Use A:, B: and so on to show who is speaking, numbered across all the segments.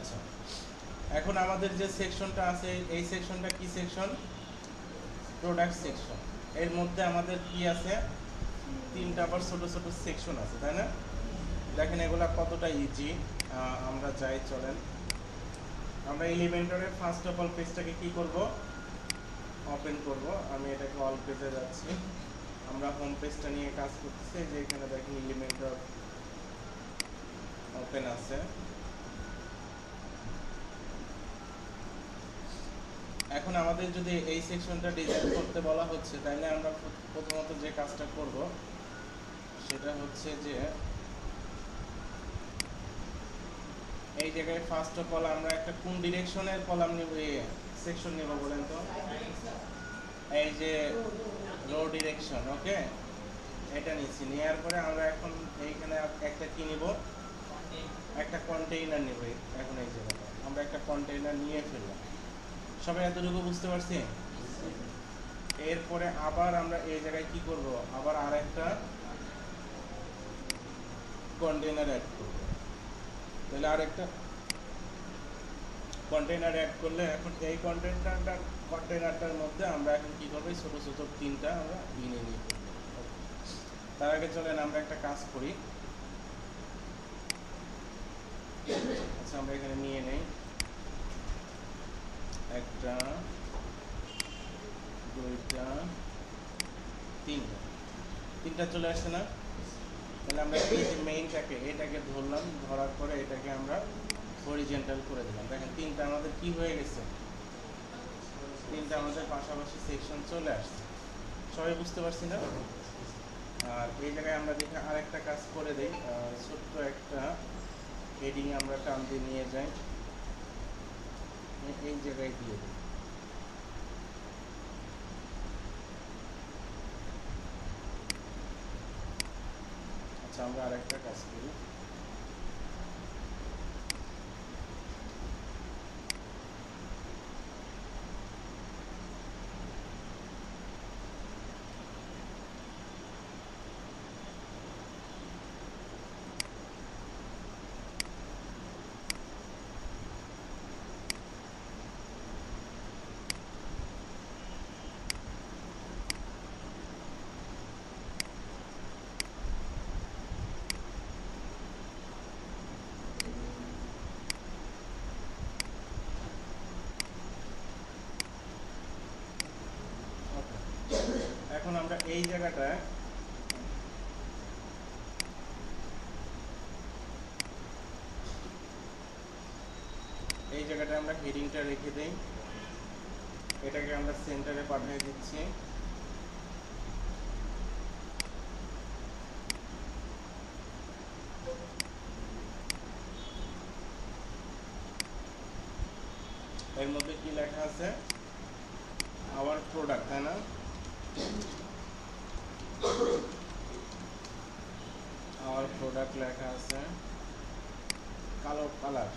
A: আচ্ছা, এখন আমাদের যে সেকশনটা আছে এই সেকশনটা কি সেকশন? Product section. এর মধ্যে আমাদের কি আছে? তিনটা আবার ছোট ছোট সেকশন আছে, তাই না? দেখেন এগুলা কতটা ইজি। আমরা যাই, চলেন আমরা এলিমেন্টরের ফার্স্ট অফ অল পেজটাকে কি করব? ওপেন করব। আমি এটাকে অল পেজে যাচ্ছি। আমরা হোম পেজটা নিয়ে কাজ করতেছি। যে এখানে দেখেন এলিমেন্টর ওপেন আছে। এখন আমাদের যদি এই সেকশনটা ডিজাইন করতে বলা হচ্ছে, তাহলে আমরা প্রথমত যে কাজটা করব সেটা হচ্ছে যে এই জায়গায় ফার্স্ট অফ অল আমরা একটা কোন ডিরেকশনের কলাম নিব, সেকশন নিব বলেন তো? এই যে রো ডিরেকশন, ওকে, এটা নিচ্ছি। নেওয়ার পরে আমরা এখন এইখানে একটা কি নিব? একটা কন্টেইনার নিব। এখন এই জায়গাটা আমরা একটা কন্টেইনার নিয়ে ফেললাম। সবাই এতটুকু বুঝতে পারছি? এরপরে আবার আমরা এই জায়গায় কি করব? আবার আরেকটা কন্টেইনার অ্যাড করব। তাহলে আরেকটা কন্টেইনার অ্যাড করলে এখন এই কন্টেইনারটার মধ্যে আমরা এখন কি করব? ছোট ছোট তিনটা আমরা নিয়ে নিয়ে ফেলবো। তার আগে চলেন আমরা একটা কাজ করি। আচ্ছা, আমরা এখানে নিয়ে নেই একটা, দুইটা, তিনটা চলে আসছে না? তাহলে আমরা এই যে মেইনটাকে এটাকে ধরলাম, ধরার পরে এটাকে আমরা হরিজেন্টাল করে দিলাম। দেখেন তিনটা আমাদের কি হয়ে গেছে? তিনটা আমাদের পাশাপাশি সেকশন চলে আসছে। সবাই বুঝতে পারছি না? আর এই জায়গায় আমরা দেখে আরেকটা কাজ করে দিই। ছোট্ট একটা হেডিং আমরা টান দিয়ে নিয়ে যাই, এই জায়গায় দিয়ে দিই। আচ্ছা, আমরা আরেকটা কাজ করি। এখন আমরা এই জায়গাটায় আমরা হেডিংটা রেখে দেই। এটাকে আমরা সেন্টারে পাঠিয়ে দিচ্ছি। এর মধ্যে কি লেখা আছে? আওয়ার প্রোডাক্ট, তাই না? আওয়ার প্রোডাক্ট লেখা আছে কালো কালার।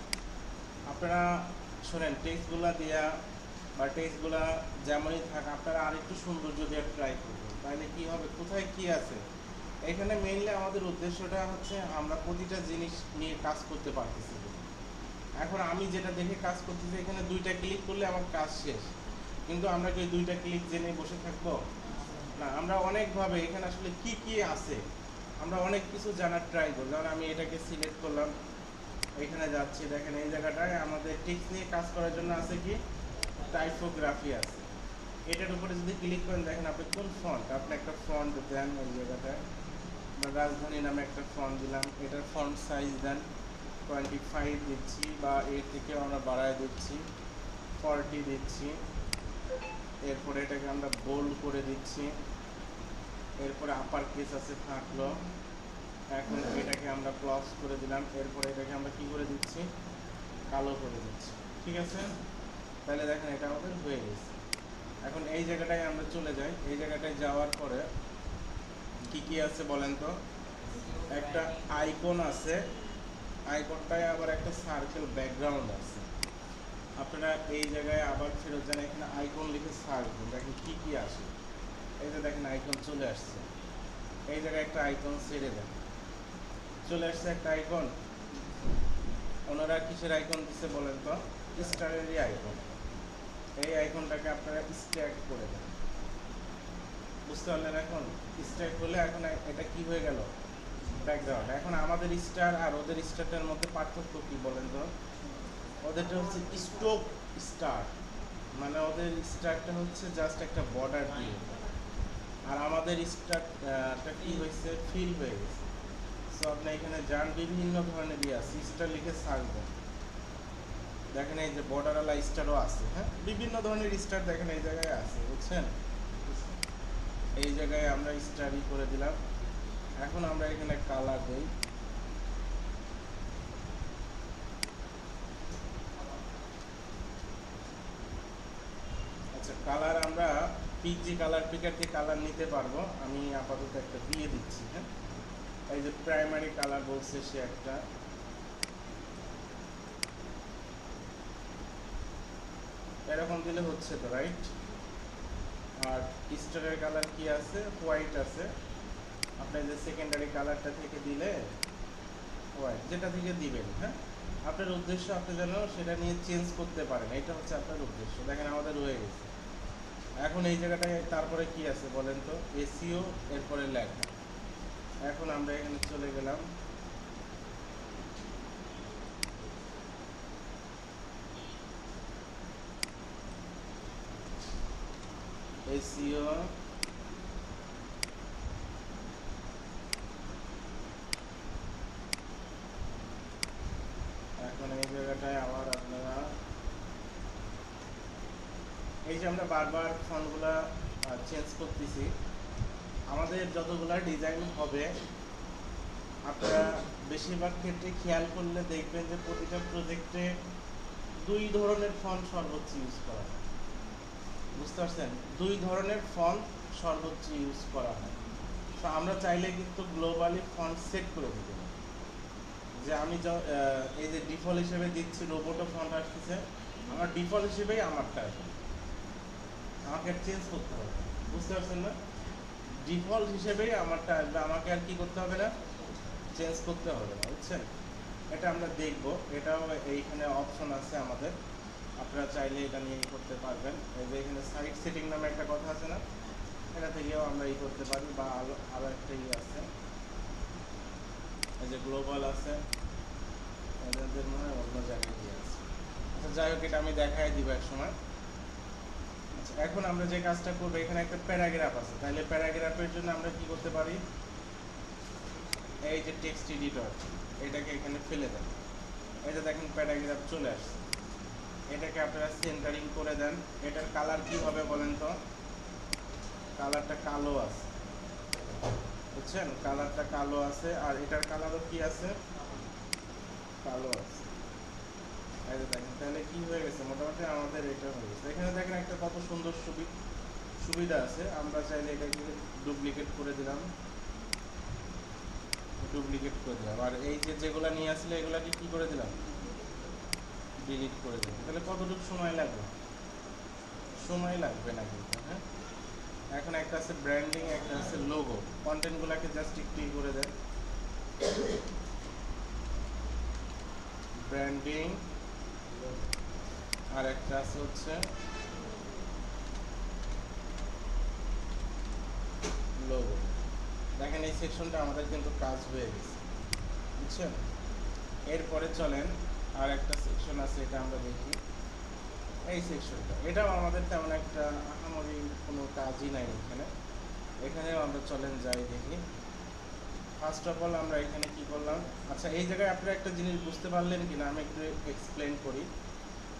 A: আপনারা শোনেন, টেক্সটগুলো দিয়া বা টেক্সটগুলো যেমনই থাক, আপনারা আরেকটু সৌন্দর্য দিয়ে ট্রাই করবেন। তাহলে কি হবে? কোথায় কি আছে? এখানে মেইনলি আমাদের উদ্দেশ্যটা হচ্ছে আমরা প্রতিটা জিনিস নিয়ে কাজ করতে পারতেছি। এখন আমি যেটা দেখে কাজ করতেছি, এখানে দুইটা ক্লিক করলে আমার কাজ শেষ। কিন্তু আমরা কি দুইটা ক্লিক জেনে বসে থাকবো? না, আমরা অনেকভাবে এখানে আসলে কি কি আছে আমরা অনেক কিছু জানার ট্রাই করি। যেমন আমি এটাকে সিলেক্ট করলাম, এখানে যাচ্ছি, দেখেন এই জায়গাটায় আমাদের টেক্সট নিয়ে কাজ করার জন্য আছে কি টাইপোগ্রাফি আছে। এটার উপরে যদি ক্লিক করেন, দেখেন আপনি কোন ফন্ট, আপনি একটা ফন্ট দেন ওই জায়গাটায়। রাজধানী নামে একটা ফন্ট দিলাম, এটার ফন্ট সাইজ দেন 25 দিচ্ছি, বা এর থেকেও আমরা বাড়ায় দিচ্ছি, 40 দিচ্ছি। এরপরে এটাকে আমরা বোল্ড করে দিচ্ছি। এরপরে আপার কেস আছে থাকলো। এখন এটাকে আমরা ক্লস করে দিলাম। এরপরে এটাকে আমরা কি করে দিচ্ছি? কালো করে দিচ্ছি। ঠিক আছে? তাহলে দেখেন এটা আমাদের হয়ে গেছে। এখন এই জায়গাটায় আমরা চলে যাই। এই জায়গাটায় যাওয়ার পরে কি কি আছে বলেন তো? একটা আইকন আছে, আইকনটায় আবার একটা সার্কেল ব্যাকগ্রাউন্ড আছে। আপনারা এই জায়গায় আবার ফেরত যান, এখানে আইকন লিখে সার্চ করুন, দেখেন কি কি আসে। এই যে দেখেন আইকন চলে আসছে। এই জায়গায় একটা আইকন ছেড়ে দেন, চলে আসছে একটা আইকন। ওনারা কিসের আইকন দিচ্ছে বলেন তো? স্টারেরই আইকন। এই আইকনটাকে আপনারা স্ট্যাক করে দেন। বুঝতে পারলেন? এখন স্ট্যাক হলে এখন এটা কি হয়ে গেল? ব্যাকগ্রাউন্ড। এখন আমাদের স্টার আর ওদের স্টারটার মধ্যে পার্থক্য কি বলেন তো? ওদেরটা হচ্ছে স্টোক স্টার, মানে ওদের স্টারটা হচ্ছে জাস্ট একটা বর্ডার দিয়ে, আর আমাদের স্টারটা কি হয়েছে? ফিল হয়ে গেছে। সো আপনি এখানে যান, বিভিন্ন ধরনের আছে, স্টার লিখে সার্চ দেন, দেখেন এই যে বর্ডারওয়ালা স্টারও আছে। হ্যাঁ, বিভিন্ন ধরনের স্টার দেখেন এই জায়গায় আছে, বুঝছেন? এই জায়গায় আমরা স্টারই করে দিলাম। এখন আমরা এখানে কালার দেই। আচ্ছা, কালার আমরা পিজি কালার পিকার দিয়ে কালার নিতে পারবো। আমি আপাতত একটা দিয়ে দিচ্ছি। হ্যাঁ, এই যে প্রাইমারি কালার বলছে সে একটা, এরকম দিলে হচ্ছে তো, রাইট? আর স্টারের কালার কি আছে? হোয়াইট আছে। আপনি যে সেকেন্ডারি কালারটা থেকে দিলে হোয়াইট, যেটা থেকে দিবেন। হ্যাঁ, আপনার উদ্দেশ্য আপনি যেন সেটা নিয়ে চেঞ্জ করতে পারেন, এটা হচ্ছে আপনার উদ্দেশ্য। দেখেন আমাদের হয়ে গেছে। এখন এই জায়গাটায় তারপরে কি আছে বলেন তো? এসইও, এরপরে লেখা। এখন আমরা এখানে চলে গেলাম, এসইও, এখন এই জায়গাটায় আবার আপনারা এই যে আমরা বারবার ফন্টগুলা চেঞ্জ করতেছি, আমাদের যতগুলা ডিজাইন হবে আপনারা বেশিরভাগ ক্ষেত্রে খেয়াল করলে দেখবেন যে প্রতিটা প্রজেক্টে দুই ধরনের ফন্ট সর্বোচ্চ ইউজ করা হয়। বুঝতে পারছেন? দুই ধরনের ফন্ট সর্বোচ্চ ইউজ করা হয়। তো আমরা চাইলে কিন্তু গ্লোবালি ফন্ট সেট করে দিতে পারি, যে আমি এই যে ডিফল্ট হিসেবে দিচ্ছি, রোবোটো ফন্ট আসতেছে, আমার ডিফল্ট হিসেবেই আমারটা আসবে, আমাকে চেঞ্জ করতে হবে। বুঝতে পারছেন না? ডিফল্ট হিসেবেই আমারটা আসবে, আমাকে আর কি করতে হবে না, চেঞ্জ করতে হবে না। বুঝছেন? এটা আমরা দেখব, এটাও এইখানে অপশন আছে আমাদের, আপনারা চাইলে এটা নিয়ে করতে পারবেন। এই যে এখানে সাইট সেটিং নামে একটা কথা আছে না, এটা থেকেও আমরা করতে পারি, বা আরও একটা আছে, এই যে গ্লোবাল আছে, এদের মনে হয় অন্য জায়গায় দিয়ে আছে। আচ্ছা, যাই হোক, এটা আমি দেখাই দিব এক সময়। আচ্ছা, এখন আমরা যে কাজটা করবো, এখানে একটা প্যারাগ্রাফ আছে, তাহলে প্যারাগ্রাফের জন্য আমরা কি করতে পারি? এই যে টেক্সট এডিটর, এটাকে এখানে ফেলে দেন। এই যে দেখেন প্যারাগ্রাফ চলে আসছে। এটাকে আপনারা সেন্টারিং করে দেন। এটার কালার কি হবে বলেন তো? কালারটা কালো আছে, বুঝছেন? কালারটা কালো আছে, আর এটার কালারও কি আছে? কালো আছে। এই যে দেখেন, তাহলে কি হয়ে গেছে? মোটামুটি আমাদের এটা হয়ে গেছে। এখানে দেখেন একটা কত সুন্দর সুবিধা আছে। আমরা চাইলে এটাকে ডুপ্লিকেট করে দিলাম, আর এই যে যেগুলা নিয়ে আসলে এগুলাকে কি করে দিলাম? ডিলিট করে দিলাম। তাহলে কতটুকু সময় লাগবে? সময় লাগবে না কিন্তু। হ্যাঁ, এখন একটা আছে ব্র্যান্ডিং, একটা আছে লোগো। কন্টেন্টগুলোকে জাস্ট একটু করে দেন, ব্র্যান্ডিং, আর একটা আছে হচ্ছে লোগো। দেখেন এই সেকশনটা আমাদের কিন্তু কাজ হয়ে গেছে, বুঝছেন? এরপরে চলেন আর একটা সেকশন আছে, এটা আমরা দেখি। এই সেকশনটা, এটাও আমাদের তেমন একটা আহামরি কোনো কাজই নাই এখানে। এখানেও আমরা চলেন যাই দেখি। ফার্স্ট অফ অল আমরা এখানে কি করলাম? আচ্ছা, এই জায়গায় আপনারা একটা জিনিস বুঝতে পারলেন কিনা আমি একটু এক্সপ্লেন করি।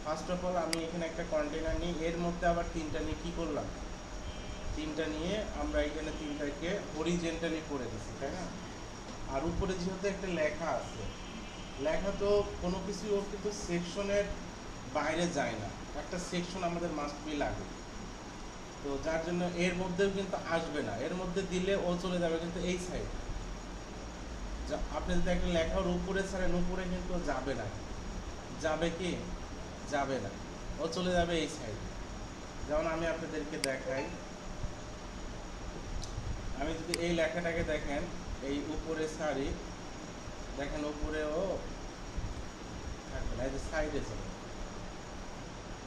A: ফার্স্ট অফ অল আমি এখানে একটা কন্টেনার নিই, এর মধ্যে আবার তিনটা নিয়ে কি করলাম? তিনটা নিয়ে আমরা এখানে তিনটাকে হরিজেন্টালি করে দিচ্ছি, তাই না? আর উপরে যেহেতু একটা লেখা আছে, লেখা তো কোনো কিছু ওর কিন্তু সেকশনের বাইরে যায় না, একটা সেকশন আমাদের মাস্ট বি লাগে। তো যার জন্য এর মধ্যেও কিন্তু আসবে না, এর মধ্যে দিলে ও চলে যাবে কিন্তু এই সাইড। আপনি যদি একটা লেখার উপরে ছাড়েন, উপরে কিন্তু যাবে না। যাবে কি? যাবে না, ও চলে যাবে এই সাইড। যেমন আমি আপনাদেরকে দেখাই, আমি যদি এই লেখাটাকে দেখেন, এই উপরে সারি দেখেন, উপরেও না, এই যে সাইডে চলে,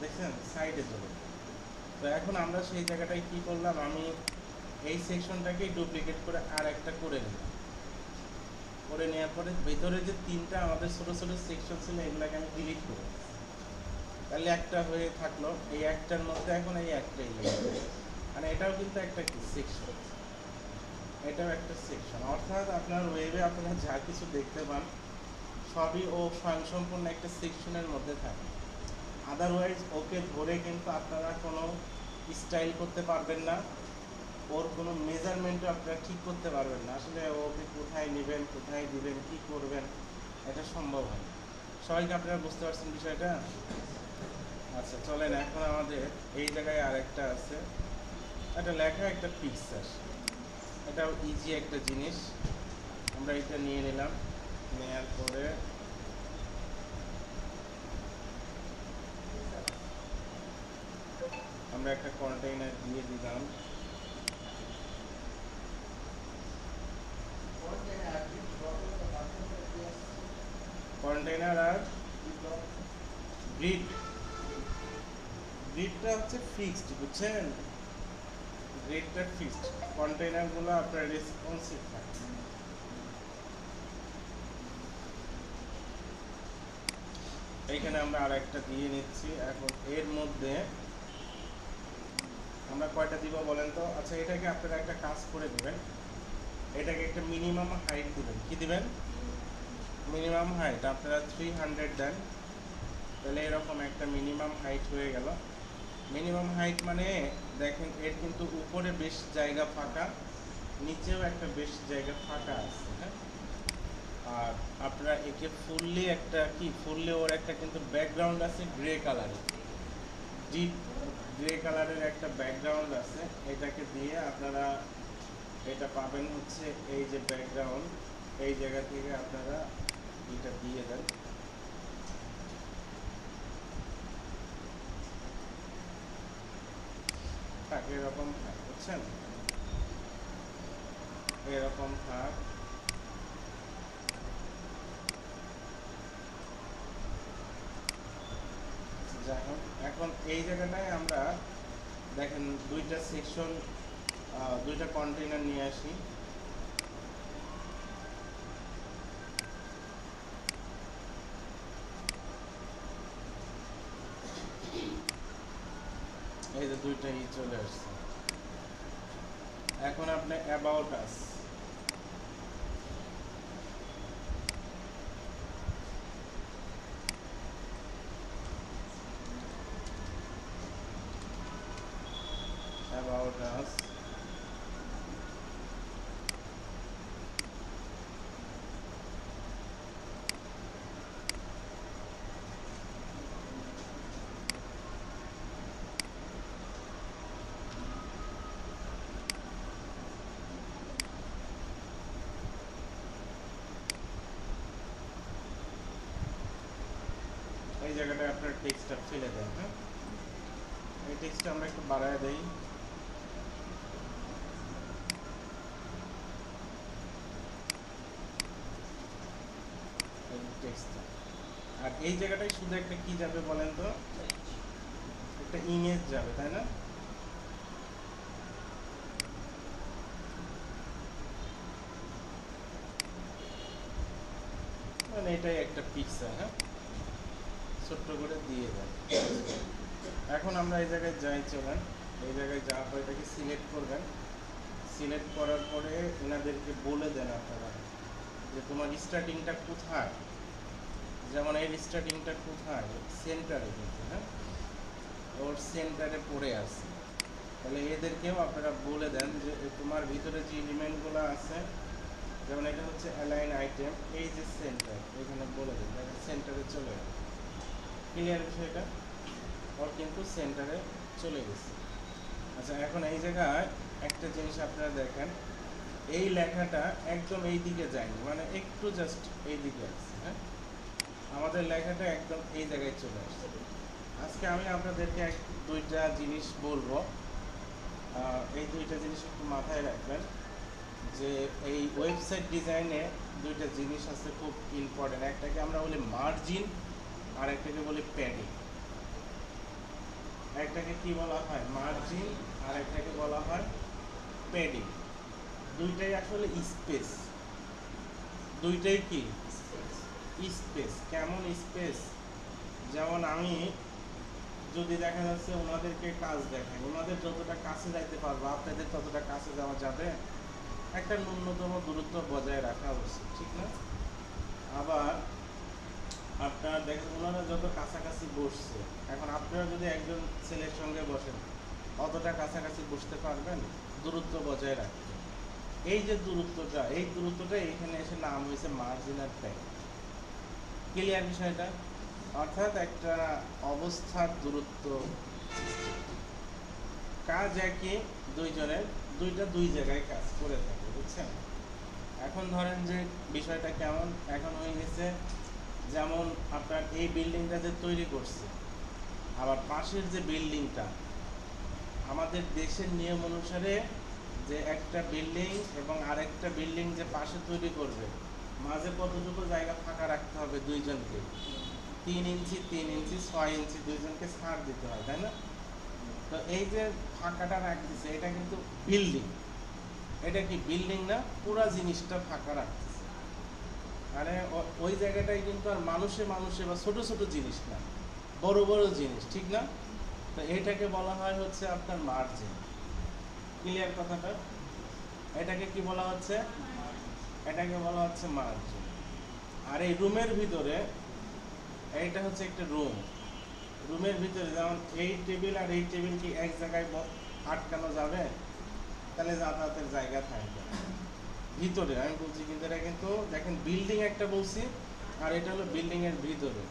A: দেখছেন সাইডে চলে। তো এখন আমরা সেই জায়গাটায় কি করলাম, আমি এই সেকশনটাকে ডুপ্লিকেট করে আর একটা করে নিলাম, করে নেওয়ার পরে ভেতরে যে তিনটা আমাদের ছোটো ছোটো সেকশন ছিল এগুলোকে আমি ডিলিট করে দিই। তাহলে একটা হয়ে থাকলো, এই একটার মধ্যে এখন এই একটাই লেগে, মানে এটাও কিন্তু একটা কি সেকশন, এটাও একটা সেকশন। অর্থাৎ আপনার ওয়েবে আপনারা যা কিছু দেখতে পান সবই ও স্বয়ংসম্পূর্ণ একটা সেকশনের মধ্যে থাকে। আদারওয়াইজ ওকে ধরে কিন্তু আপনারা কোনো স্টাইল করতে পারবেন না, ওর কোনো মেজারমেন্টও আপনারা ঠিক করতে পারবেন না। আসলে ওকে কোথায় নেবেন, কোথায় দিবেন, কি করবেন, এটা সম্ভব হয়। সবাইকে আপনারা বুঝতে পারছেন বিষয়টা? আচ্ছা চলেন, এখন আমাদের এই জায়গায় আরেকটা আছে, একটা লেখা, একটা পিকচার। এটাও ইজি একটা জিনিস, আমরা এটা নিয়ে নিলাম, নেওয়ার পরে আমরা একটা কন্টেইনার দিয়ে দিলাম। কন্টেইনার আর গ্রিড, গ্রিডটা হচ্ছে ফিক্সড, বুঝছেন? গ্রিডটা ফিক্সড, কন্টেইনারগুলো আপনার রেসপন্সিভ থাকে। এইখানে আমরা আর একটা দিয়ে নিচ্ছি। এখন এর মধ্যে আমরা কয়টা দিব বলেন তো? আচ্ছা এটাকে আপনারা একটা কাজ করে দিবেন, এটাকে একটা মিনিমাম হাইট দিবেন। কি দিবেন? মিনিমাম হাইট আপনারা 300 দেন, তাহলে এরকম একটা মিনিমাম হাইট হয়ে গেল। মিনিমাম হাইট মানে দেখেন এর কিন্তু উপরে বেশ জায়গা ফাঁকা, নিচেও একটা বেশ জায়গা ফাঁকা আছে, হ্যাঁ। আর আপনারা একে ফুললি একটা কি, ফুললি ওর একটা কিন্তু ব্যাকগ্রাউন্ড আছে গ্রে কালারের, ডিপ গ্রে কালারের একটা ব্যাকগ্রাউন্ড আছে। এটাকে দিয়ে আপনারা এটা পাবেন হচ্ছে এই যে ব্যাকগ্রাউন্ড, এই জায়গা থেকে আপনারা এটা দিয়ে দেন। থাক এরকম থাক, বুঝছেন? এরকম থাক। যাই হোক, এখন এই জায়গাটায় আমরা দেখেন দুইটা সেকশন, দুইটা কন্টেইনার নিয়ে আসি। এই যে দুইটাই চলে আসছে। এখন আপনি অ্যাবাউট আস, অ্যাবাউট আস, এই জায়গাটায় আপনার টেক্সটটা ফেলে দেন, হ্যাঁ। এই টেক্সটটা আমরা একটু বাড়ায় দেই। এই টেক্সটটা, আর এই জায়গাটায় শুধু একটা কি যাবে বলেন তো? একটা ইমেজ যাবে, তাই না? মানে এটাই একটা পিকচার, হ্যাঁ, ছোট্ট করে দিয়ে দেন। এখন আমরা এই জায়গায় যাই, চলেন এই জায়গায় যাওয়ার পর এটাকে সিলেক্ট করবেন। সিলেক্ট করার পরে এনাদেরকে বলে দেন আপনারা যে তোমার স্টার্টিংটা কোথায়, যেমন এর স্টার্টিংটা কোথায়, সেন্টারে কিন্তু, হ্যাঁ, ওর সেন্টারে পড়ে আছে। তাহলে এদেরকেও আপনারা বলে দেন যে তোমার ভিতরে যে এলিমেন্টগুলো আছে, যেমন এটা হচ্ছে অ্যালাইন আইটেম, এই যে সেন্টার, এখানে বলে দেন সেন্টারে চলে যাবে। ক্লিয়ার বিষয়টা? ওর কিন্তু সেন্টারে চলে গেছে। আচ্ছা এখন এই জায়গায় একটা জিনিস আপনারা দেখেন, এই লেখাটা একদম এই দিকে যায়নি, মানে একটু জাস্ট এই দিকে আসছে, হ্যাঁ। আমাদের লেখাটা একদম এই জায়গায় চলে আসছে। আজকে আমি আপনাদেরকে দুইটা জিনিস বলবো, এই দুইটা জিনিস একটু মাথায় রাখবেন যে এই ওয়েবসাইট ডিজাইনে দুইটা জিনিস আছে খুব ইম্পর্টেন্ট। একটাকে আমরা বলি মার্জিন, আর একটাকে বলি প্যাডিং। একটাকে কি বলা হয় মার্জিন, আর একটাকে বলা হয় প্যাডিং। দুইটাই আসলে স্পেস, দুইটাই কি স্পেস। কেমন স্পেস? যেমন আমি যদি দেখা যাচ্ছে ওনাদেরকে কাজ দেখায়, ওনাদের যতটা কাছে যাইতে পারবো আপনাদের ততটা কাছে যাওয়া যাবে, একটা ন্যূনতম দূরত্ব বজায় রাখা উচিত, ঠিক না? আবার আপনার দেখেন ওনারা যত কাছাকাছি বসছে, এখন আপনারা যদি একজন ছেলের সঙ্গে বসেন অতটা কাছাকাছি বসতে পারবেন? দূরত্ব বজায় রাখতে। এই যে দূরত্বটা, এই দূরত্বটা এখানে এসে নাম হয়েছে মার্জিনাল প্যাড। ক্লিয়ার বিষয়টা? অর্থাৎ একটা অবস্থার দূরত্ব। কাজ একই দুইজনের, দুই জায়গায় কাজ করে থাকে, বুঝছেন? এখন ধরেন যে বিষয়টা কেমন এখন হয়ে গেছে, যেমন আপনার এই বিল্ডিংটা যে তৈরি করছে, আবার পাশের যে বিল্ডিংটা, আমাদের দেশের নিয়ম অনুসারে যে একটা বিল্ডিং এবং আরেকটা বিল্ডিং যে পাশে তৈরি করবে, মাঝে কতটুকু জায়গা ফাঁকা রাখতে হবে দুইজনকে? 3 ইঞ্চি 3 ইঞ্চি 6 ইঞ্চি দুইজনকে ছাড় দিতে হয়, তাই না? তো এই যে ফাঁকাটা রাখতেছে এটা কিন্তু বিল্ডিং, এটা কি বিল্ডিং না? পুরা জিনিসটা ফাঁকা রাখতেছে। মানে ওই জায়গাটাই কিন্তু আর মানুষে মানুষে বা ছোট ছোট জিনিস না, বড় বড় জিনিস, ঠিক না? তো এটাকে বলা হয় হচ্ছে আপনার মার্জিন। ক্লিয়ার কথাটা? এটাকে কি বলা হচ্ছে? এটাকে বলা হচ্ছে মার্জিন। আর এই রুমের ভিতরে, এইটা হচ্ছে একটা রুম, রুমের ভিতরে যেমন এই টেবিল আর এই টেবিল কি এক জায়গায় আটকানো যাবে? তাহলে যাতায়াতের জায়গা থাকবে ভিতরে, আমি বলছি। কিন্তু এটা কিন্তু দেখেন বিল্ডিং একটা বলছি, আর এটা হলো বিল্ডিং এর ভিতরে।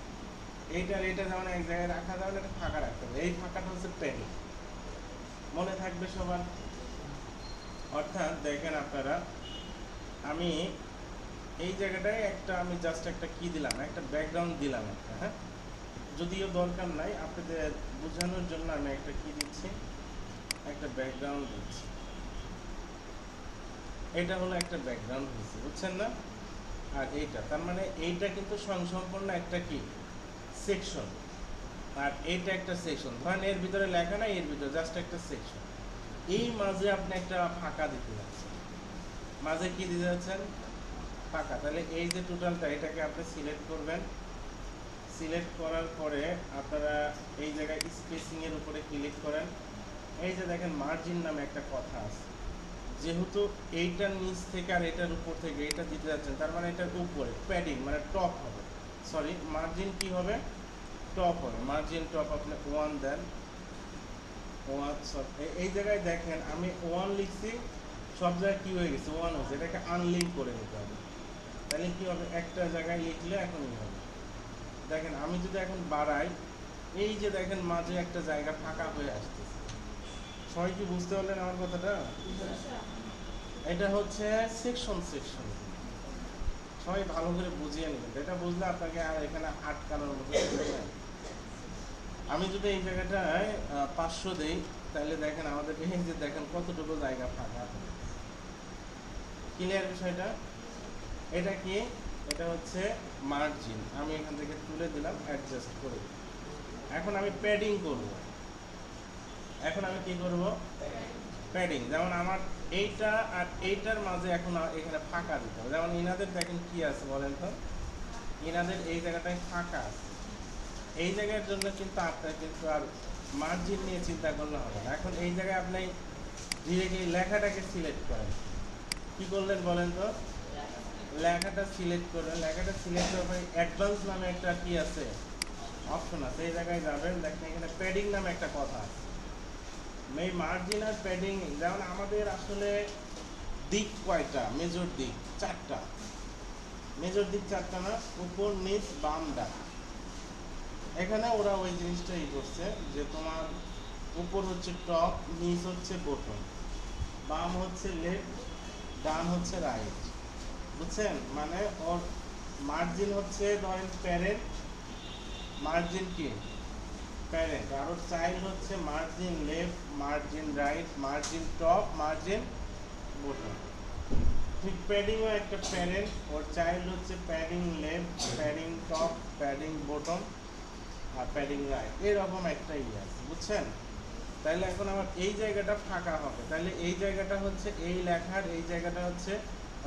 A: এইটার এটা যেমন এক জায়গায় রাখা যাবে না, এটা ফাঁকা রাখতে হবে। এই ফাঁকাটা হচ্ছে প্যাডিং। মনে থাকবে সবার? অর্থাৎ দেখেন আপনারা, আমি এই জায়গাটায় একটা আমি জাস্ট একটা কি দিলাম, একটা ব্যাকগ্রাউন্ড দিলাম একটা, হ্যাঁ, যদিও দরকার নাই, আপনাদের বোঝানোর জন্য আমি একটা কি দিচ্ছি, একটা ব্যাকগ্রাউন্ড দিচ্ছি। এটা হলো একটা ব্যাকগ্রাউন্ড দিচ্ছি, বুঝছেন না? আর এইটা তার মানে এইটা কিন্তু সম্পূর্ণ একটা কি সেকশন, আর এইটা একটা সেকশন। ধরেন এর ভিতরে লেখা নাই, এর ভিতরে জাস্ট একটা সেকশন। এই মাঝে আপনি একটা ফাঁকা দিতে যাচ্ছেন, মাঝে কি দিতে যাচ্ছেন? ফাঁকা। তাহলে এই যে টোটালটা, এটাকে আপনি সিলেক্ট করবেন। সিলেক্ট করার পরে আপনারা এই জায়গায় স্পেসিং এর উপরে ক্লিক করেন। এই যে দেখেন মার্জিন নামে একটা কথা আছে, যেহেতু এইটার নিচ থেকে আর এটার উপর থেকে এটা দিতে যাচ্ছেন, তার মানে এটার উপরে প্যাডিং মানে টপ হবে, সরি মার্জিন কি হবে? টপ হবে। মার্জিন টপ আপনি 1 দেন, 1 সরি এই জায়গায় দেখেন আমি 1 লিখছি, সব জায়গায় কি হয়ে গেছে 1 হয়েছে, এটাকে আনলিঙ্ক করে নিতে হবে। তাহলে কি হবে? একটা জায়গায় লিখলে এখনই হবে। দেখেন আমি যদি এখন বাড়াই, এই যে দেখেন মাঝে একটা জায়গা ফাঁকা হয়ে আসতেছে। সবাই কি বুঝতে পারলেন আমার কথাটা? এটা হচ্ছে সেকশন। সবাই ভালো করে বুঝিয়ে নেবেন, এটা বুঝলে আপনাকে আর এখানে আটকানোর মতো নেই। আমি যদি এই জায়গাটায় 500 দেই, তাহলে দেখেন আমাদের এই যে দেখেন কতটুকু জায়গা ফাঁকা। ক্লিয়ার বিষয়টা? এটা কি? এটা হচ্ছে মার্জিন। আমি এখান থেকে তুলে দিলাম, অ্যাডজাস্ট করে। এখন আমি প্যাডিং করব। এখন আমি কি করব? প্যাডিং। যেমন আমার এইটা আর এইটার মাঝে এখন এখানে ফাঁকা দিতে হবে। যেমন ইনাদের দেখেন কি আছে বলেন তো, ইনাদের এই জায়গাটায় ফাঁকা আছে। এই জায়গার জন্য কিন্তু আপনার কিন্তু আর মার্জিন নিয়ে চিন্তা করলে হবে না। এখন এই জায়গায় আপনি ডিরেক্টলি লেখাটাকে সিলেক্ট করেন। কি করলেন বলেন তো? লেখাটা সিলেক্ট করবেন। লেখাটা সিলেক্ট করার পরে অ্যাডভান্স নামে একটা কি আছে, অপশন আছে। এই জায়গায় যাবেন, দেখেন এখানে প্যাডিং নামে একটা কথা আছে। এই মার্জিন আর প্যাডিং, যেমন আমাদের আসলে দিক কয়টা? মেজর দিক 4টা। মেজর দিক 4টা না? উপর, নিচ, বাম, ডান। এখানে ওরা ওই জিনিসটাই করছে যে তোমার উপর হচ্ছে টপ, নিচ হচ্ছে বটম, বাম হচ্ছে লেফট, ডান হচ্ছে রাইট। বুঝছেন? মানে ওর মার্জিন হচ্ছে ধরেন প্যারেন্ট, মার্জিন কি প্যারেন্ট, আর ওর চাইল্ড হচ্ছে margin left, margin right, margin top, margin bottom. ঠিক প্যাডিংও একটা প্যারেন্ট, ওর চাইল্ড হচ্ছে padding left, padding top, padding bottom, আর প্যাডিং রাইট, এরকম একটা ইয়ে আছে, বুঝছেন? তাহলে এখন আমার এই জায়গাটা ফাঁকা হবে, তাহলে এই জায়গাটা হচ্ছে এই লেখার, এই জায়গাটা হচ্ছে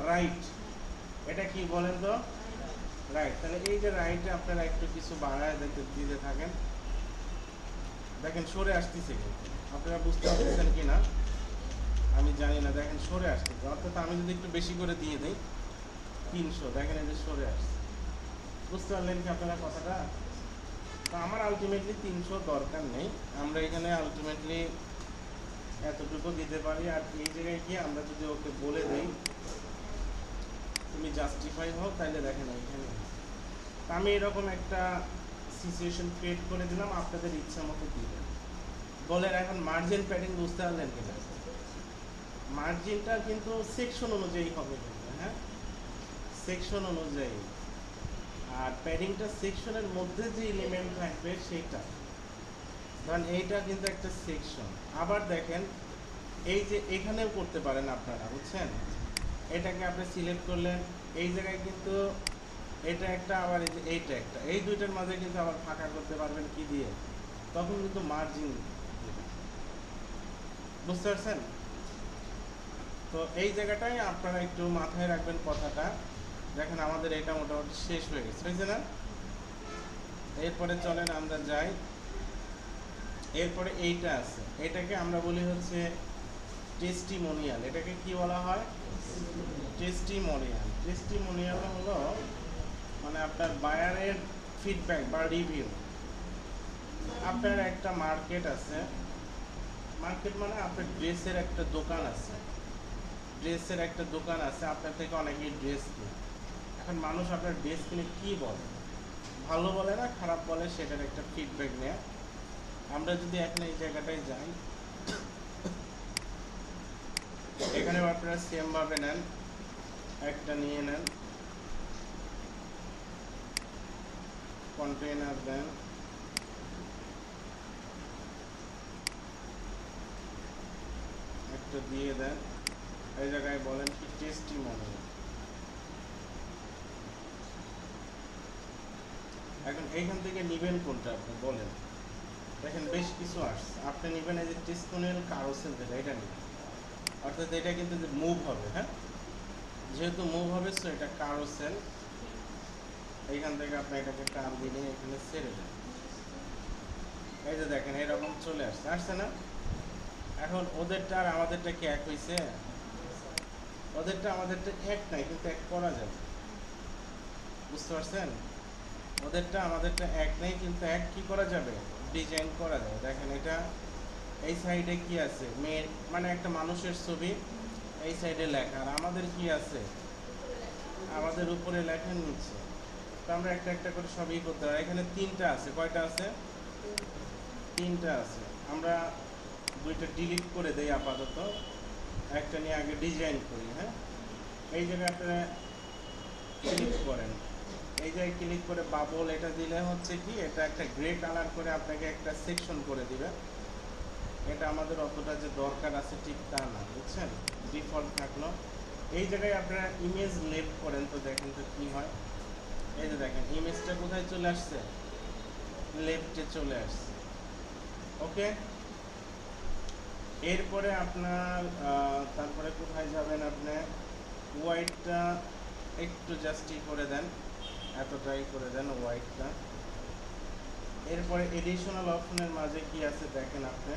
A: রাইট। এটা কি বলেন তো? রাইট। তাহলে এই যে রাইটে আপনারা একটু কিছু বাড়ায় দিতে থাকেন, দেখেন সরে আসতেছে, কিন্তু আপনারা বুঝতে পারছেন কি না আমি জানি না, দেখেন সরে আসতেছে। অর্থাৎ আমি যদি একটু বেশি করে দিয়ে দিই 300, দেখেন এই যে সরে আসছে। বুঝতে পারলেন কি আপনারা কথাটা? তো আমার আলটিমেটলি 300 দরকার নেই, আমরা এখানে আলটিমেটলি এতটুকু দিতে পারি। আর এই জায়গায় গিয়ে আমরা যদি ওকে বলে দিই তুমি জাস্টিফাই হও, তাহলে দেখেন এইখানে আমি এরকম একটা সিচুয়েশন ক্রিয়েট করে দিলাম, আপনাদের ইচ্ছা মতো দিবেন। বলেন এখন মার্জিন প্যাডিং বুঝতে পারলেন কিনা? মার্জিনটা কিন্তু সেকশন অনুযায়ী হবে কিন্তু, হ্যাঁ, সেকশন অনুযায়ী। আর প্যাডিংটা সেকশনের মধ্যে যে এলিমেন্ট থাকবে সেইটা, কারণ এইটা কিন্তু একটা সেকশন। আবার দেখেন এই যে এখানেও করতে পারেন আপনারা, বুঝছেন? এটাকে আপনি সিলেক্ট করলেন, এই জায়গায় কিন্তু এটা একটা, আবার এই যে এইটা একটা, এই দুইটার মাঝে কিন্তু আবার ফাঁকা করতে পারবেন কি দিয়ে, তখন কিন্তু মার্জিন। বুঝতে পারছেন? তো এই জায়গাটাই আপনারা একটু মাথায় রাখবেন কথাটা। দেখেন আমাদের এটা মোটামুটি শেষ হয়ে গেছে, হয়েছে না? এরপরে চলেন আমরা যাই, এরপরে এইটা আছে, এটাকে আমরা বলি হচ্ছে টেস্টিমোনিয়াল। এটাকে কি বলা হয়? টেস্টিমোনিয়াল। টেস্টিমোনিয়াল হলো মানে আপনার বায়ারের ফিডব্যাক বা রিভিউ। আপনার একটা মার্কেট আছে, মার্কেট মানে আপনার ড্রেসের একটা দোকান আছে, ড্রেসের একটা দোকান আছে, আপনার থেকে অনেকেই ড্রেস কিনে। এখন মানুষ আপনার ড্রেস কিনে কী বলে, ভালো বলে না খারাপ বলে, সেটার একটা ফিডব্যাক নেয়। আমরা যদি এখন এই জায়গাটায় যাই, এখানে আপনারা সেমভাবে নেন, একটা নিয়ে নেন, কন্টেইনার দেন, একটা দিয়ে দেন, এই জায়গায় বলেন কি টেস্টিমোনিয়াল। এখন এইখান থেকে নিবেন কোনটা আপনি বলেন? দেখেন বেশ কিছু আসছে, আপনি নেবেন এই যে টেস্টিমোনিয়াল কারোসেল, যেটা এটা নেবেন। অর্থাৎ এটা কিন্তু মুভ হবে, হ্যাঁ, যেহেতু মুভ হবে সো এটা কারোসেল। এইখান থেকে আপনি এটাকে টান দিলে এখানে ছেড়ে দেন, এই যে দেখেন এরকম চলে আসছে, আসছে না? এখন ওদেরটা আর আমাদেরটা কি এক হয়েছে? ওদেরটা আমাদেরটা এক নাই, কিন্তু এক করা যাবে। বুঝতে পারছেন? ওদেরটা আমাদেরটা এক নেই, কিন্তু এক কি করা যাবে? ডিজাইন করা যাবে। দেখেন এটা এই সাইডে কি আছে, মেয়ের মানে একটা মানুষের ছবি, এই সাইডে লেখা, আর আমাদের কি আছে, আমাদের উপরে লেখা, নিচে। তো আমরা একটা একটা করে সবই করতে পারি। এখানে 3টা আছে, কয়টা আছে? 3টা আছে। আমরা 2টা ডিলিট করে দেই আপাতত, একটা নিয়ে আগে ডিজাইন করি। হ্যাঁ, এই জায়গায় আপনারা ক্লিক করেন, এই জায়গায় ক্লিক করে বাবল এটা দিলে হচ্ছে কি, এটা একটা গ্রে কালার করে আপনাকে একটা সেকশন করে দিবে। এটা আমাদের অতটা যে দরকার আছে ঠিক তা না, বুঝছেন? ডিফল্ট থাকলো। এই জায়গায় আপনারা ইমেজ লেফট করেন, তো দেখেন তো কি হয়। এই যে দেখেন ইমেজটা কোথায় চলে আসছে, লেফটে চলে আসছে। ওকে, এরপরে আপনার তারপরে কোথায় যাবেন, আপনি হোয়াইটটা একটু জাস্টই করে দেন, এতটাই করে দেন হোয়াইটটা। এরপরে এডিশনাল অপশনের মাঝে কি আছে দেখেন আপনি,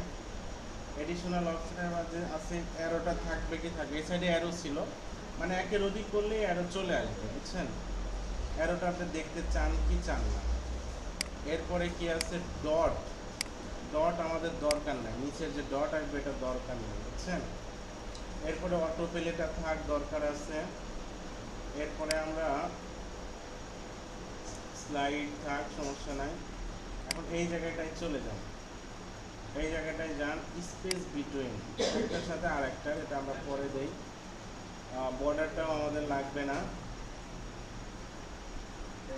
A: এডিশনাল অপশনের মাঝে আছে অ্যারোটা থাকবে কি থাকবে, এই সাইডে অ্যারো ছিল, মানে একের অধিক করলেই অ্যারো চলে আসবে, বুঝছেন? অ্যারোটা আপনি দেখতে চান কি চান না। এরপরে কি আছে ডট, ডট আমাদের দরকার নেই, নিচের যে ডট আসবে এটা দরকার নেই, বুঝছেন? এরপরে অটো প্লেটা থাক, দরকার আছে। এরপরে আমরা স্লাইড থাক, সমস্যা নাই। এখন এই জায়গাটায় চলে যান, এই জায়গাটায় যান, স্পেস বিটুইন একটার সাথে আরেকটার, এটা আমরা পরে দেই। বর্ডারটাও আমাদের লাগবে না।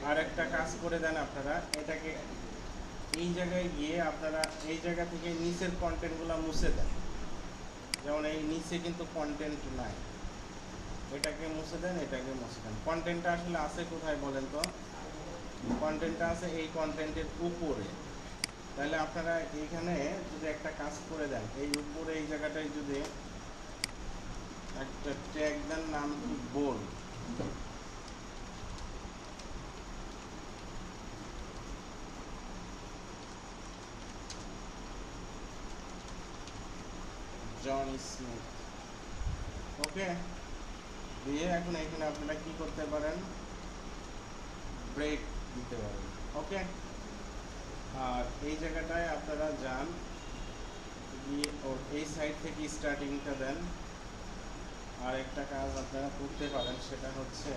A: আর একটা কাজ করে দেন আপনারা, এটাকে এই জায়গায় গিয়ে আপনারা এই জায়গা থেকে নিচের কন্টেন্টগুলো মুছে দেন। যেমন এই নিচে কিন্তু কন্টেন্ট নাই, এটাকে মুছে দেন, এটাকে মুছে দেন। কন্টেন্টটা আসলে আছে কোথায় বলেন তো? কন্টেন্টটা আছে এই কন্টেন্টের উপরে, তাহলে আপনারা এইখানে যদি একটা কাজ করে দেন, এই উপরে এই জায়গাটায় যদি একটা ট্যাগ দেন, নাম কি বোল্ড, জন স্মিথ, ওকে দিয়ে এখন এখানে আপনারা কি করতে পারেন, ব্রেক দিতে পারেন, ওকে। আর এই জায়গাটায় আপনারা যান গিয়ে ওর এই সাইড থেকে স্টার্টিংটা দেন। আর একটা কাজ আপনারা করতে পারেন, সেটা হচ্ছে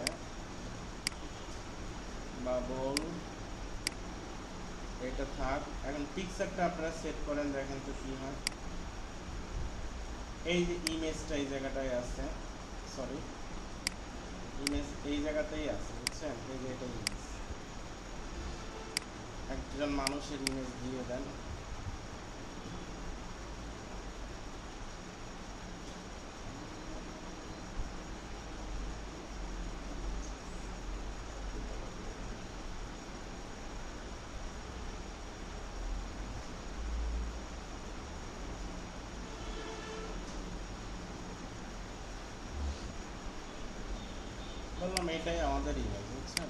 A: বাবল, এটা থাক। এখন পিকচারটা আপনারা সেট করেন, দেখেন তো কি হয়। এই যে ইমেজটা এই জায়গাটায় আছে, সরি ইমেজ এই জায়গাতেই আছে, বুঝছেন, এই যে এটা ইমেজ, একজন মানুষের ইমেজ দিয়ে দেন। বললাম এটাই আমাদের ইমেজ, বুঝছেন।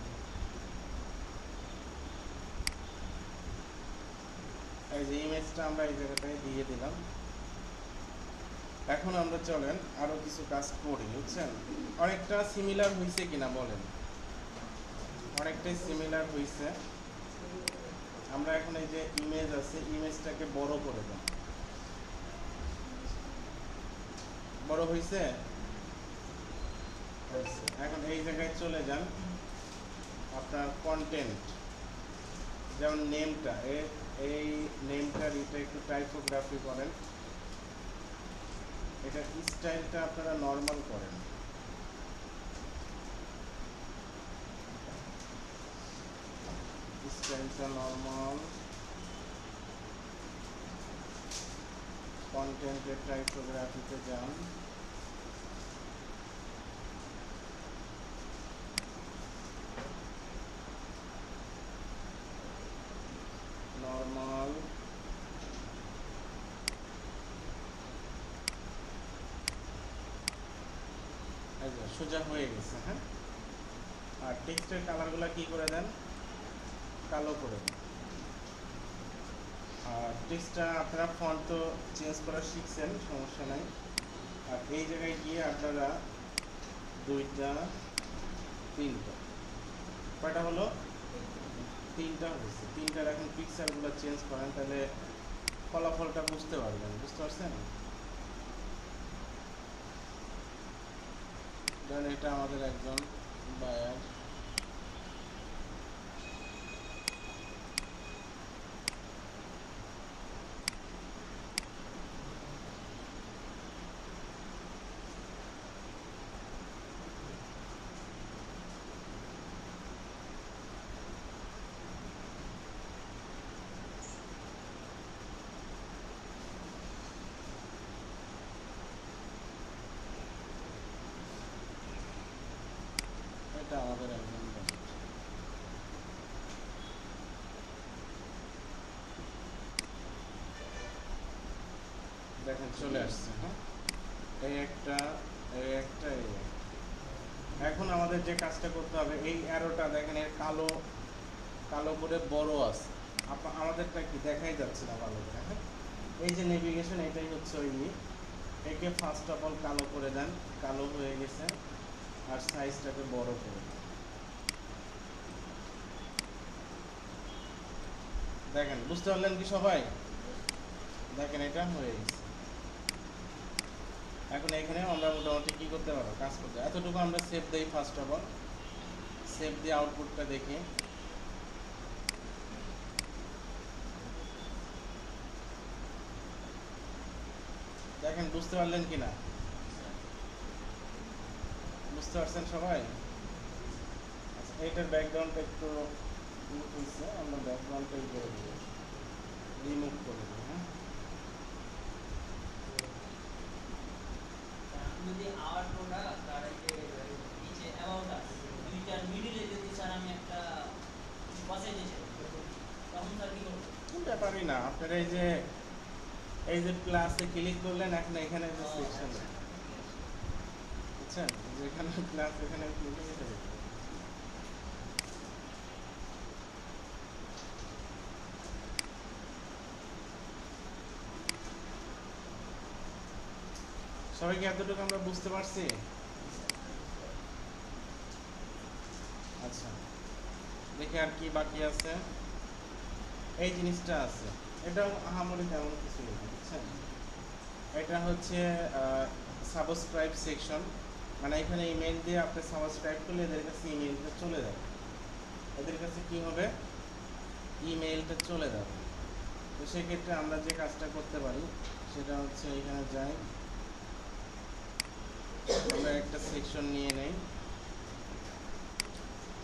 A: এই যে ইমেজটা আমরা এই জায়গাটায় দিয়ে দিলাম। এখন আমরা চলেন আরো কিছু কাজ করি, বুঝছেন। অনেকটা সিমিলার হয়েছে কিনা বলেন, অনেকটাই সিমিলার হয়েছে। আমরা এখন এই যে ইমেজ আছে, ইমেজটাকে বড় করে দেব, বড় হয়েছে। এখন এই জায়গায় চলে যান, আপনার কন্টেন্ট, যেমন নেমটা, এই নেমটার এটা একটু টাইপোগ্রাফি করেন, এটা স্টাইলটা আপনারা নর্মাল করেন, স্টাইলটা নর্মাল, কন্টেন্টের টাইপোগ্রাফিতে যান, নর্মাল, সোজা হয়ে গেছে। হ্যাঁ, আর টেক্সটের কালারগুলো কি করে দেন, কালো করে দেন। আর টেক্সটটা আপনারা ফন্ট তো চেঞ্জ করা শিখছেন, সমস্যা নাই। আর এই জায়গায় গিয়ে আপনারা দুইটা তিনটা, কয়টা হলো, তিনটা হয়েছে, তিনটার এখন পিকচারগুলো চেঞ্জ করেন, তাহলে ফলাফলটা বুঝতে পারবেন, বুঝতে পারছেন। ধরেন এটা আমাদের একজন বায়ার, এটা আমাদের একজন বায়ার। দেখেন চলে আসছে। হ্যাঁ, এই একটা, এই একটা, এই একটা। এখন আমাদের যে কাজটা করতে হবে, এই অ্যারোটা দেখেন এর কালো কালো করে বড় আছে, আমাদেরটা কি দেখাই যাচ্ছে না ভালো করে। হ্যাঁ, এই যে নেভিগেশন, এটাই হচ্ছে ওই, একে ফার্স্ট অফ অল কালো করে দেন, কালো হয়ে গেছে। আর সাইজটাকে বড় করে দেন, দেখেন বুঝতে পারলেন কি সবাই, দেখেন এটা হয়ে গেছে। এখন এখানে আমরা মোটামুটি কি করতে পারবো, কাজ করতে, এতটুকু আমরা সেভ দিই। ফার্স্ট অফ অল সেভ দিয়ে আউটপুটটা দেখি, দেখেন বুঝতে পারলেন কি না, বুঝতে পারছেন সবাই। আচ্ছা, এইটার ব্যাকগ্রাউন্ডটা একটু হয়েছে, আমরা ব্যাকগ্রাউন্ডটাই করে দেবো, রিমুভ করে দেবো। হ্যাঁ,
B: যদি আওয়ার প্রোডাক্ট আর এই যে নিচে অ্যাবাউট আছে, দুইটার মিডিলে যদি স্যার আমি একটা পাশে স্যার কি করবো?
A: কোন ব্যাপারই না, আপনারা এই যে প্লাসে ক্লিক করলেন, এখন এখানে যে সেকশন,
B: আচ্ছা, ঠিক আছে।
A: বুঝছেন, যেখানে প্লাস এখানে ক্লিক করে দেবেন। সবাইকে এতটুকু আমরা বুঝতে পারছি? আচ্ছা, দেখি আর কি বাকি আছে। এই জিনিসটা আছে, এটা আহামরি তেমন কিছু নেই, বুঝছেন। এটা হচ্ছে সাবস্ক্রাইব সেকশন, মানে এখানে ইমেল দিয়ে আপনি সাবস্ক্রাইব করলে এদের কাছে ইমেলটা চলে যাবে। এদের কাছে কি হবে, ইমেলটা চলে যাবে। তো সেক্ষেত্রে আমরা যে কাজটা করতে পারি সেটা হচ্ছে এখানে যাই, আমরা একটা সেকশন নিয়ে নেই।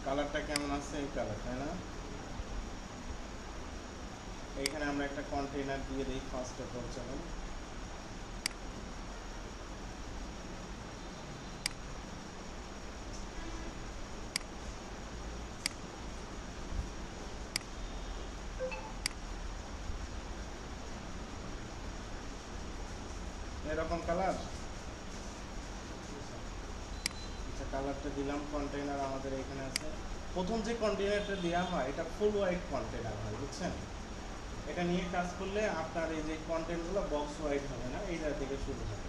A: কালারটা কেমন আছে, এই কালার, তাই না? এইখানে আমরা একটা কন্টেইনার দিয়ে দিই ফার্স্ট অফ অল। চলেন, এরকম কালার। আচ্ছা, কালারটা দিলাম। কন্টেইনার আমাদের এখানে আছে। প্রথম যে কন্টেইনারটা দেওয়া হয় এটা ফুল হোয়াইট কন্টেইনার হয়, বুঝছেন। এটা নিয়ে কাজ করলে আপনার এই যে কন্টেন্টগুলো বক্স হোয়াইট হবে না, এইটা থেকে শুরু হবে।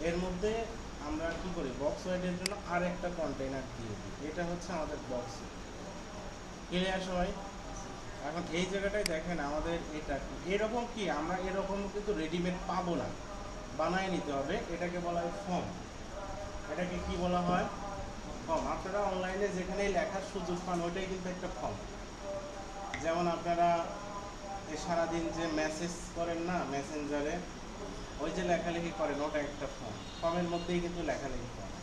A: এর মধ্যে আমরা কি করি, বক্স হোয়াইটের জন্য আর একটা কন্টেইনার দিয়ে দিই, এটা হচ্ছে আমাদের বক্স। ক্লিয়ার সবাই? এখন এই জায়গাটায় দেখেন আমাদের এটা এরকম কি, আমরা এরকম কিন্তু রেডিমেড পাবো না, বানায় নিতে হবে। এটাকে বলা হয় ফর্ম। এটাকে কি বলা হয়, ফর্ম। আপনারা অনলাইনে যেখানেই লেখার সুযোগ পান ওইটাই কিন্তু একটা ফর্ম। যেমন আপনারা সারাদিন যে মেসেজ করেন না মেসেঞ্জারে, ওই যে লেখালেখি করেন ওটা একটা ফর্ম। ফর্মের মধ্যেই কিন্তু লেখালেখি করেন।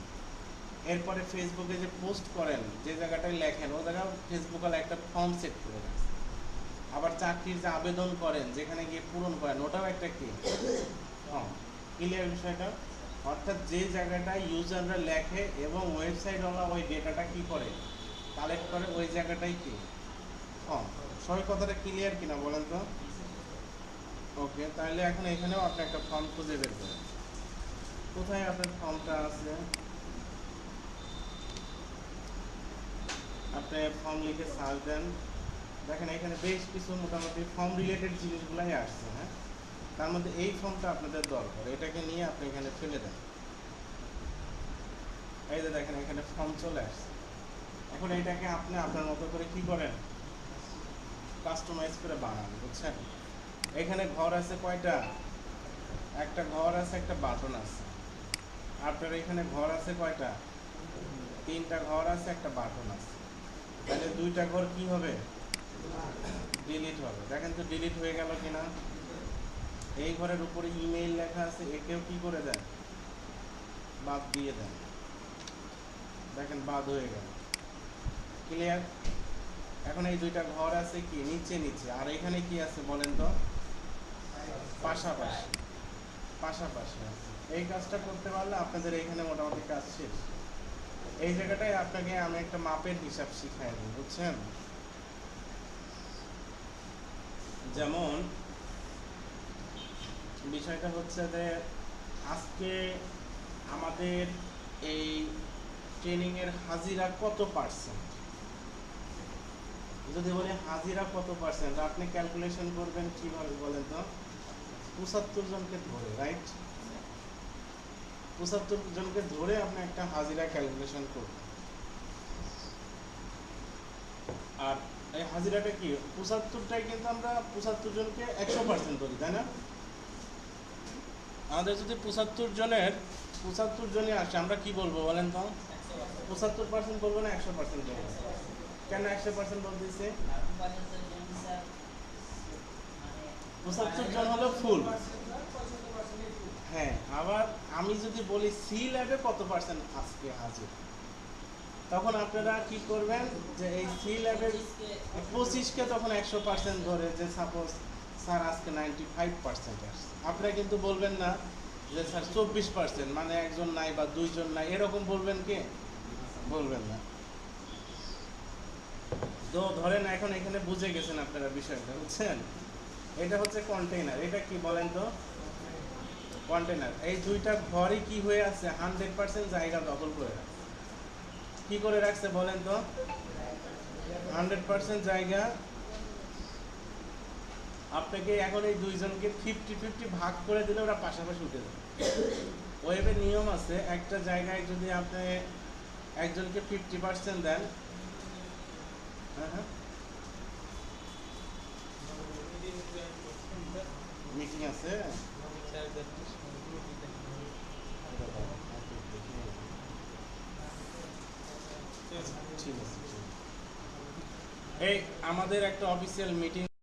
A: এরপরে ফেসবুকে যে পোস্ট করেন, যে জায়গাটায় লেখেন ও জায়গায় ফেসবুকে একটা ফর্ম সেট করে রাখছে। আবার চাকরির যে আবেদন করেন, যেখানে গিয়ে পূরণ করেন, ওটাও একটা কি ফর্ম। ক্লিয়ার বিষয়টা? অর্থাৎ যে জায়গাটায় ইউজাররা লেখে এবং ওয়েবসাইটওয়ালা ওই ডেটাটা কি করে, কালেক্ট করে, ওই জায়গাটাই কি ফর্ম। সবাই কথাটা ক্লিয়ার কিনা বলেন তো? ওকে, তাহলে এখন এখানেও আপনি একটা ফর্ম খুঁজে বের করেন। কোথায় আপনার ফর্মটা আছে? আপনি ফর্ম লিখে সার্চ দেন, দেখেন এখানে বেশ কিছু মোটামুটি ফর্ম রিলেটেড জিনিসগুলাই আসছে। হ্যাঁ, তার মধ্যে এই ফর্মটা আপনাদের দরকার, এটাকে নিয়ে আপনি এখানে ফেলে দেন। এই যে দেখেন এখানে ফর্ম চলে আসছে। এখন এইটাকে আপনি আপনার মতো করে কি করেন, কাস্টমাইজ করে বানান, বুঝছেন। এখানে ঘর আছে কয়টা, একটা ঘর আছে, একটা বাটন আছে। আপনার এখানে ঘর আছে কয়টা, তিনটা ঘর আছে, একটা বাটন আছে। তাহলে দুইটা ঘর কি হবে, ডিলিট হবে। দেখেন তো ডিলিট হয়ে গেল কিনা। এই ঘরের উপরে ইমেইল লেখা আছে, একেও কি করে দেন, বাদ দিয়ে দেন। দেখেন বাদ হয়ে গেল। ক্লিয়ার? এখন এই দুইটা ঘর আছে কি নিচে নিচে, আর এখানে কি আছে বলেন তো, পাশাপাশি। পাশাপাশি আছে। এই কাজটা করতে পারলে আপনাদের এখানে মোটামুটি কাজ শেষ। এই জায়গাটায় আপনাকে আমি একটা মাপের হিসাব শিখাই দিই, বুঝছেন। যেমন বিষয়টা হচ্ছে যে আজকে আমাদের এই ট্রেনিংয়ের হাজিরা কত পার্সেন্ট, যদি বলি হাজিরা কত পার্সেন্ট, আপনি ক্যালকুলেশন করবেন কিভাবে বলেন তো, 75 জনকে ধরে, রাইট? 75 জনকে ধরে আপনি একটা হাজিরা ক্যালকুলেশন করবেন। আর এই হাজিরাটা কি 75টাই কিন্তু আমরা 75 জনকে 100% ধরি, তাই না? আমাদের যদি 75 জনের 75 জনই আসে, আমরা কি বলবো বলেন তো, 75% বলবো না 100% বলবো? কেন 100% বলতেছে? 75 জন হলো ফুল। হ্যাঁ, আবার আমি যদি বলি সি ল্যাবে কত পার্সেন্ট আজকে হাজির, তখন আপনারা কি করবেন, যে এই সি ল্যাবের 25কে তখন 100% ধরে, যে সাপোজ স্যার আজকে 95% আসছে, আপনারা কিন্তু বলবেন না যে স্যার 24%, মানে একজন নাই বা দুইজন নাই, এরকম বলবেন কি? বলবেন না। তো ধরেন এখন এখানে বুঝে গেছেন আপনারা বিষয়টা, বুঝছেন? এটা হচ্ছে কন্টেইনার। এটা কি বলেন তো? কন্টেইনার। এই দুইটা ঘরই কি হয়ে আছে? 100% জায়গা দখল করে রাখছে। কি করে রাখছে বলেন তো? 100% জায়গা। আপনাকে এখন এই দুইজনকে 50-50 ভাগ করে দিলে ওরা পাশাপাশি উঠে যাবে। ওয়েবের নিয়ম আছে, একটা জায়গায় যদি আপনি একজনকে 50% দেন, হ্যাঁ হ্যাঁ, মিটিং আছে। ঠিক আছে। এই আমাদের একটা অফিসিয়াল মিটিং